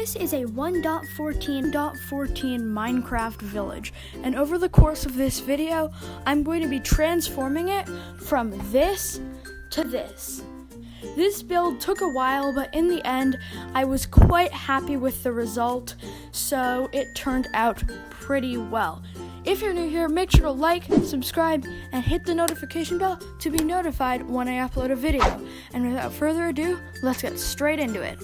This is a 1.14.14 Minecraft village, and over the course of this video, I'm going to be transforming it from this to this. This build took a while, but in the end, I was quite happy with the result, so it turned out pretty well. If you're new here, make sure to like, subscribe, and hit the notification bell to be notified when I upload a video. And without further ado, let's get straight into it.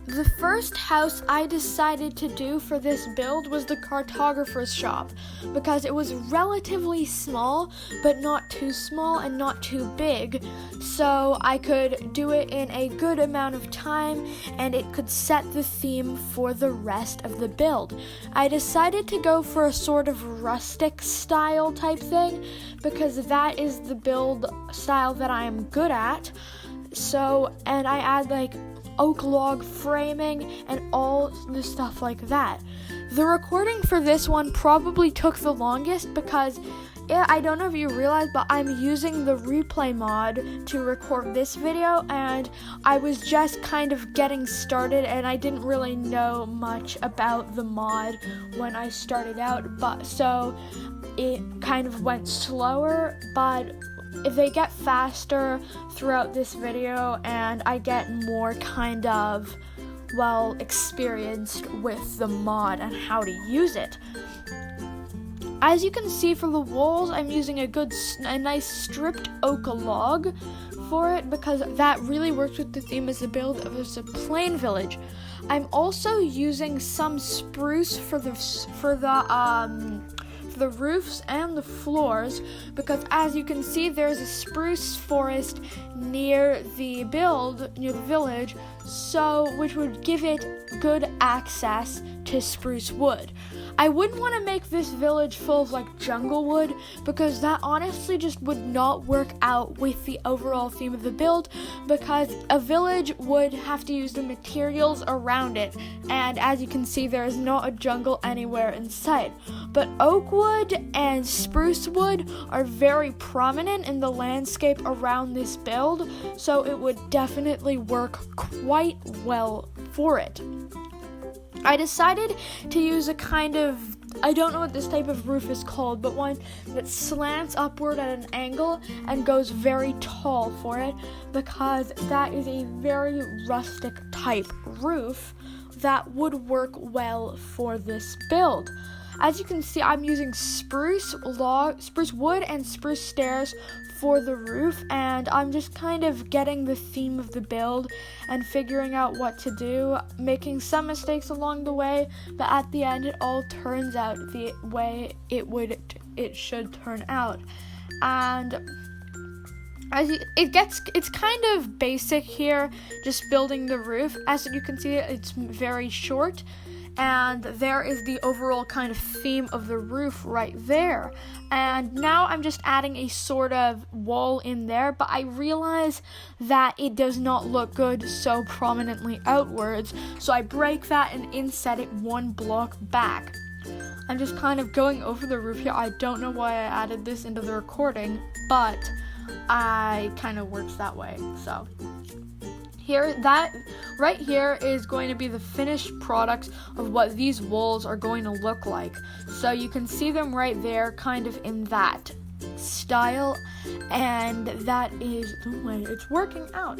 The first house I decided to do for this build was the Cartographer's shop, because it was relatively small, but not too small and not too big, so I could do it in a good amount of time, and it could set the theme for the rest of the build. I decided to go for a sort of rustic style type thing, because that is the build style that I am good at. And I add oak log framing and all the stuff like that. The recording for this one probably took the longest because I don't know if you realize, but I'm using the replay mod to record this video, and I was just kind of getting started and I didn't really know much about the mod when I started out, so it kind of went slower, but if they get faster throughout this video and I get more experienced with the mod and how to use it. As you can see, for the walls, I'm using a nice stripped oak log for it, because that really works with the theme as a build of a plain village. I'm also using some spruce for the roofs and the floors, because as you can see, there's a spruce forest near the village, which would give it good access to spruce wood. I wouldn't want to make this village full of jungle wood, because that honestly just would not work out with the overall theme of the build, because a village would have to use the materials around it, and as you can see, there is not a jungle anywhere in sight. But oak wood and spruce wood are very prominent in the landscape around this build, so it would definitely work quite well for it. I decided to use I don't know what this type of roof is called, but one that slants upward at an angle and goes very tall for it, because that is a very rustic type roof that would work well for this build. As you can see, I'm using spruce wood and spruce stairs for the roof, and I'm just kind of getting the theme of the build and figuring out what to do, making some mistakes along the way, but at the end it all turns out the way it should turn out. And it's kind of basic here, just building the roof. As you can see, it's very short, and there is the overall kind of theme of the roof right there. And now I'm just adding a sort of wall in there, but I realize that it does not look good so prominently outwards, so I break that and inset it one block back. I'm just kind of going over the roof here. I don't know why I added this into the recording, but I kind of works that way. So right here is going to be the finished product of what these walls are going to look like. So you can see them right there, kind of in that style, and that is the way it's working out.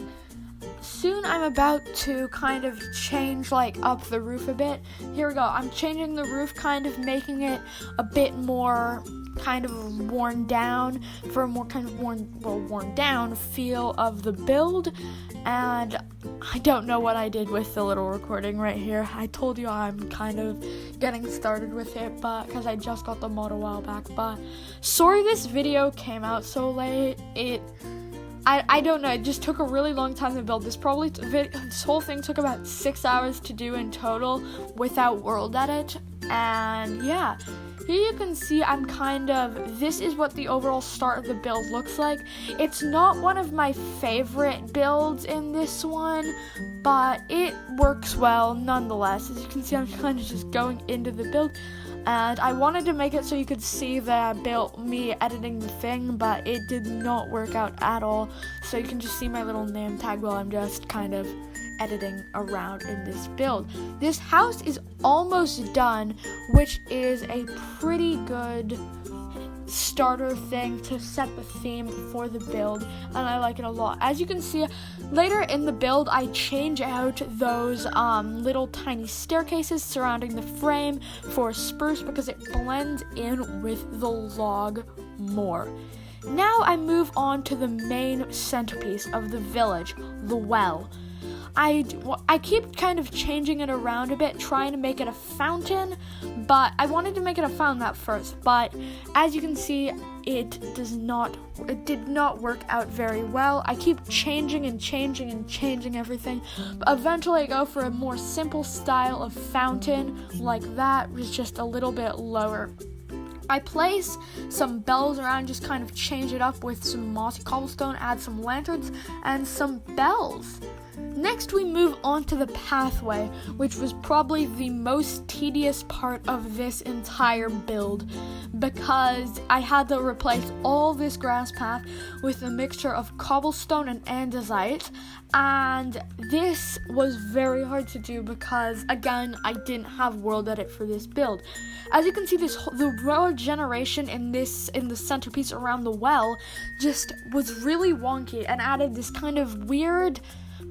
Soon I'm about to kind of change up the roof a bit. Here we go. I'm changing the roof, kind of making it a bit more kind of worn down, for a more kind of worn down feel of the build. And I don't know what I did with the little recording right here. I told you I'm kind of getting started with it, but because I just got the mod a while back. But sorry this video came out so late. I don't know, it just took a really long time to build. This whole thing took about 6 hours to do in total without world edit. And yeah, here you can see this is what the overall start of the build looks like. It's not one of my favorite builds in this one, but it works well nonetheless. As you can see, I'm kind of just going into the build. And I wanted to make it so you could see me editing the thing, but it did not work out at all. So you can just see my little name tag while I'm just kind of editing around in this build. This house is almost done, which is a pretty good starter thing to set the theme for the build, and I like it a lot. As you can see, later in the build, I change out those little tiny staircases surrounding the frame for spruce because it blends in with the log more. Now I move on to the main centerpiece of the village, the well. I keep kind of changing it around a bit, trying to make it a fountain, but I wanted to make it a fountain at first, but as you can see, it did not work out very well. I keep changing everything, but eventually I go for a more simple style of fountain like that, which is just a little bit lower. I place some bells around, just kind of change it up with some mossy cobblestone, add some lanterns, and some bells. Next, we move on to the pathway, which was probably the most tedious part of this entire build because I had to replace all this grass path with a mixture of cobblestone and andesite, and this was very hard to do because, again, I didn't have world edit for this build. As you can see, the road generation in the centerpiece around the well just was really wonky and added this kind of weird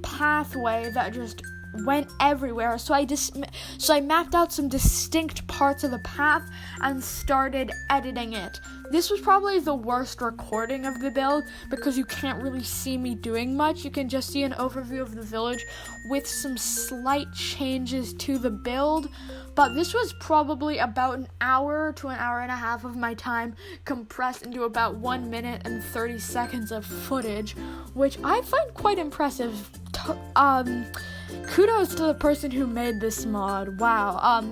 pathway that just went everywhere. So I mapped out some distinct parts of the path and started editing it. This was probably the worst recording of the build because you can't really see me doing much. You can just see an overview of the village with some slight changes to the build. But this was probably about an hour to an hour and a half of my time compressed into about 1 minute and 30 seconds of footage, which I find quite impressive. Kudos to the person who made this mod. Wow.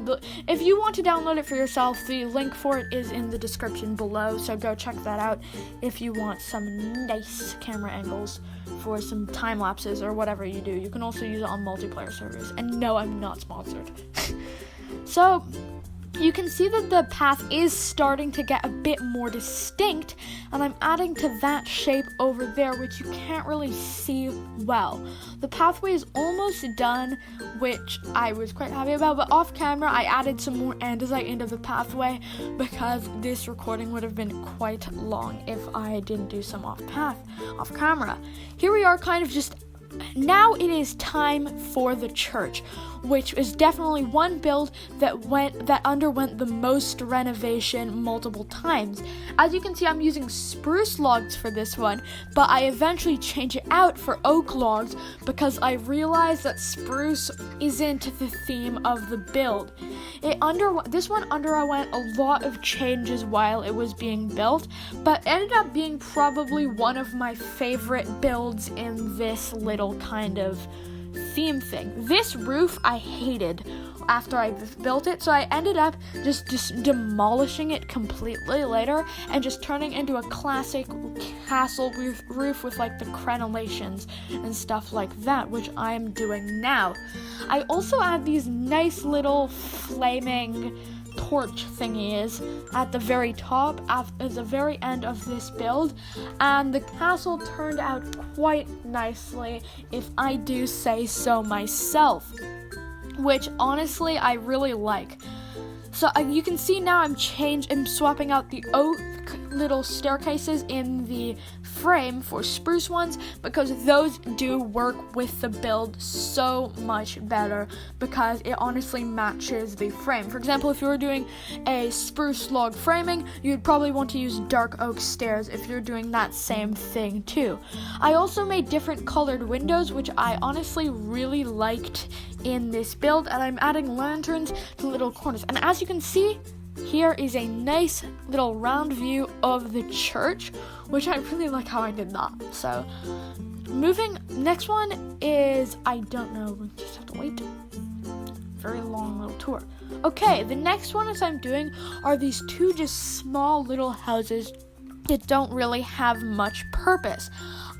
If you want to download it for yourself, the link for it is in the description below, so go check that out if you want some nice camera angles for some time lapses or whatever you do. You can also use it on multiplayer servers. And no, I'm not sponsored. So, you can see that the path is starting to get a bit more distinct, and I'm adding to that shape over there, which you can't really see well. The pathway is almost done, which I was quite happy about, but off camera I added some more andesite into the pathway because this recording would have been quite long if I didn't do some off camera. Here we are, kind of just now it is time for the church, which is definitely one build that underwent the most renovation multiple times. As you can see, I'm using spruce logs for this one, but I eventually change it out for oak logs because I realized that spruce isn't the theme of the build. This one underwent a lot of changes while it was being built, but ended up being probably one of my favorite builds in this little kind of theme thing. This roof I hated after I built it, so I ended up just demolishing it completely later and just turning into a classic castle roof with like the crenellations and stuff like that, which I'm doing now. I also add these nice little flaming torch thingies at the very top, at the very end of this build, and the castle turned out quite nicely, if I do say so myself, which honestly I really like. So you can see now I'm swapping out the oak little staircases in the frame for spruce ones because those do work with the build so much better because it honestly matches the frame. For example, if you were doing a spruce log framing, you'd probably want to use dark oak stairs if you're doing that same thing too. I also made different colored windows, which I honestly really liked in this build, and I'm adding lanterns to little corners. And as you can see, here is a nice little round view of the church, which I really like how I did that. So, next one is, I don't know, we just have to wait. Very long little tour. Okay, the next one as I'm doing are these two just small little houses that don't really have much purpose.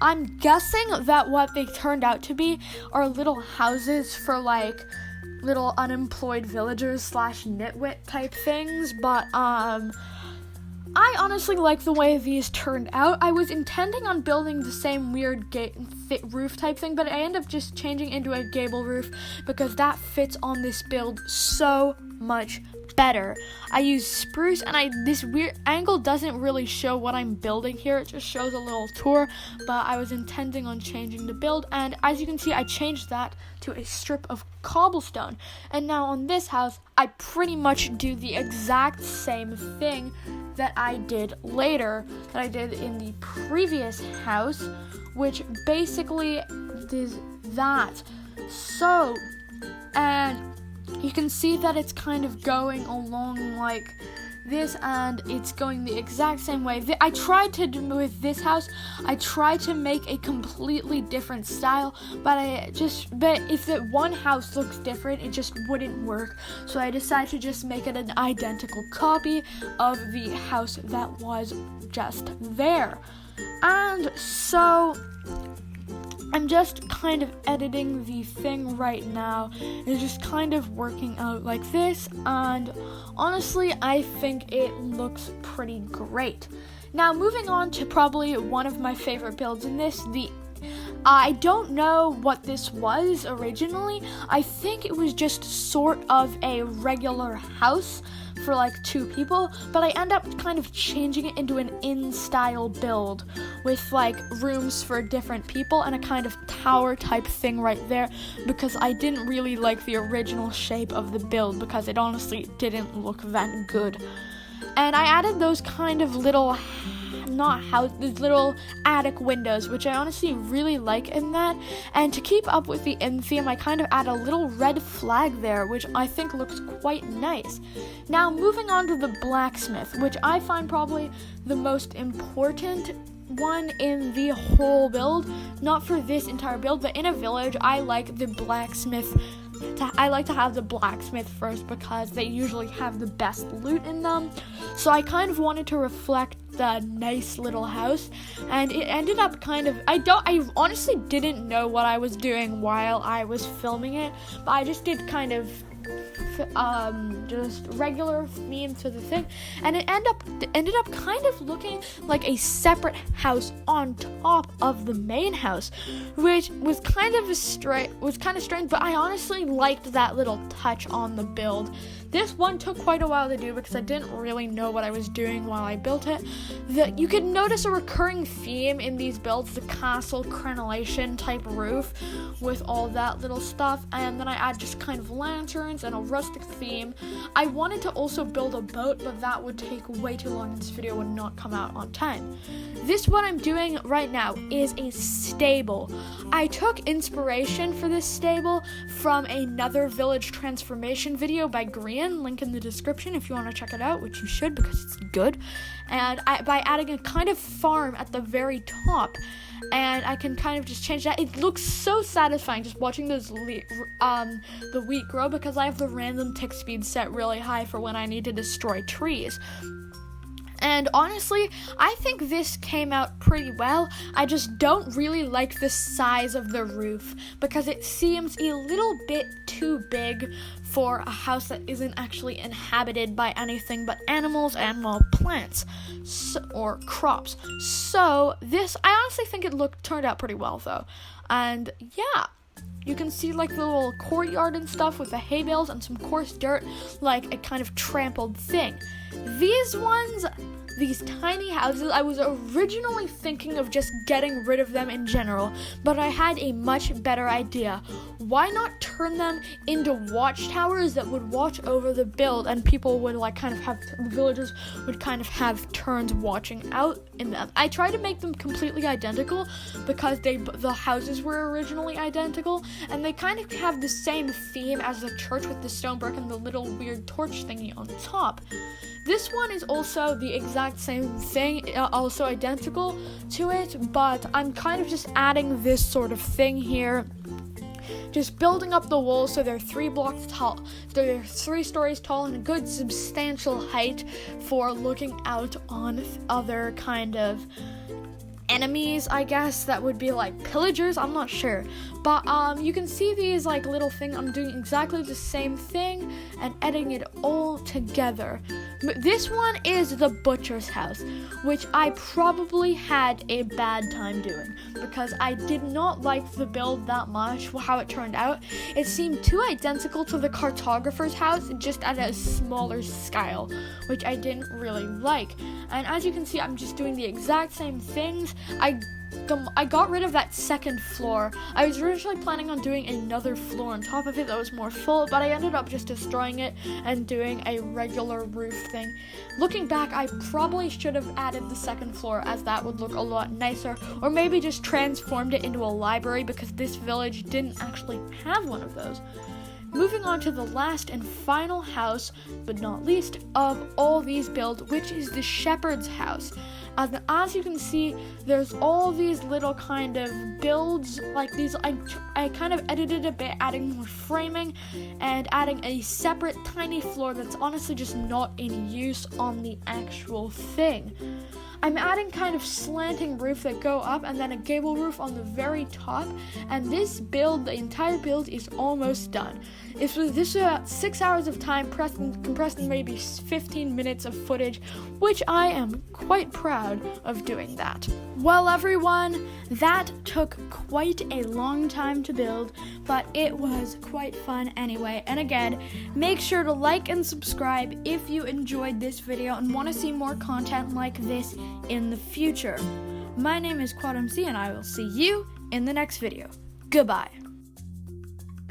I'm guessing that what they turned out to be are little houses for like little unemployed villagers / nitwit type things, but I honestly like the way these turned out. I was intending on building the same weird roof type thing, but I ended up just changing into a gable roof because that fits on this build so much better. I use spruce, and this weird angle doesn't really show what I'm building here. It just shows a little tour, but I was intending on changing the build, and as you can see, I changed that to a strip of cobblestone. And now on this house, I pretty much do the exact same thing that I did in the previous house, which basically is that. So, and you can see that it's kind of going along like this, and it's going the exact same way. I tried to do with this house, I tried to make a completely different style, but if the one house looks different, it just wouldn't work. So I decided to just make it an identical copy of the house that was just there. And so I'm just kind of editing the thing right now. It's just kind of working out like this, and honestly, I think it looks pretty great. Now, moving on to probably one of my favorite builds in this, I don't know what this was originally. I think it was just sort of a regular house for like 2 people, but I end up kind of changing it into an in-style build with like rooms for different people and a kind of tower type thing right there, because I didn't really like the original shape of the build because it honestly didn't look that good. And I added those kind of little little attic windows, which I honestly really like in that. And to keep up with the in theme, I kind of add a little red flag there, which I think looks quite nice. Now, moving on to the blacksmith, which I find probably the most important one in the whole build. Not for this entire build, but in a village, I like to have the blacksmith first because they usually have the best loot in them. So I kind of wanted to reflect the nice little house, and it ended up kind of, I honestly didn't know what I was doing while I was filming it, but I just did kind of just regular theme to the thing, and it ended up kind of looking like a separate house on top of the main house, which was kind of strange, but I honestly liked that little touch on the build. This one took quite a while to do because I didn't really know what I was doing while I built it. You can notice a recurring theme in these builds, the castle crenellation type roof with all that little stuff, and then I add just kind of lanterns and a rustic theme. I wanted to also build a boat, but that would take way too long and this video would not come out on time. This what I'm doing right now is a stable. I took inspiration for this stable from another village transformation video by Green, link in the description if you want to check it out, which you should because it's good. And by adding a kind of farm at the very top, and I can kind of just change that. It looks so satisfying just watching those the wheat grow, because I have the random tick speed set really high for when I need to destroy trees. And honestly, I think this came out pretty well. I just don't really like the size of the roof because it seems a little bit too big for a house that isn't actually inhabited by anything but animals and, well, plants or crops. So this, I honestly think it turned out pretty well though. And yeah, you can see like the little courtyard and stuff with the hay bales and some coarse dirt, like a kind of trampled thing. These tiny houses, I was originally thinking of just getting rid of them in general, but I had a much better idea. Why not turn them into watchtowers that would watch over the build, and people would the villagers would kind of have turns watching out in them. I tried to make them completely identical because the houses were originally identical, and they kind of have the same theme as the church with the stone brick and the little weird torch thingy on top. This one is also the exact same thing, also identical to it, but I'm kind of just adding this sort of thing here. Just building up the walls so they're 3 blocks tall, they're 3 stories tall and a good substantial height for looking out on other kind of enemies, I guess, that would be like pillagers, I'm not sure. But you can see these little things. I'm doing exactly the same thing and editing it all together. This one is the butcher's house, which I probably had a bad time doing because I did not like the build that much, how it turned out. It seemed too identical to the cartographer's house, just at a smaller scale, which I didn't really like. And as you can see, I'm just doing the exact same things. I got rid of that second floor. I was originally planning on doing another floor on top of it that was more full, but I ended up just destroying it and doing a regular roof thing. Looking back, I probably should have added the second floor, as that would look a lot nicer, or maybe just transformed it into a library because this village didn't actually have one of those. Moving on to the last and final house, but not least, of all these builds, which is the shepherd's house. As you can see, there's all these little kind of builds like these. I kind of edited a bit, adding more framing and adding a separate tiny floor that's honestly just not in use on the actual thing. I'm adding kind of slanting roof that go up and then a gable roof on the very top, and this build, the entire build, is almost done. This is about 6 hours of time compressed in maybe 15 minutes of footage, which I am quite proud of doing that. Well, everyone, that took quite a long time to build, but it was quite fun anyway. And again, make sure to like and subscribe if you enjoyed this video and want to see more content like this in the future. My name is QuadMC, and I will see you in the next video. Goodbye.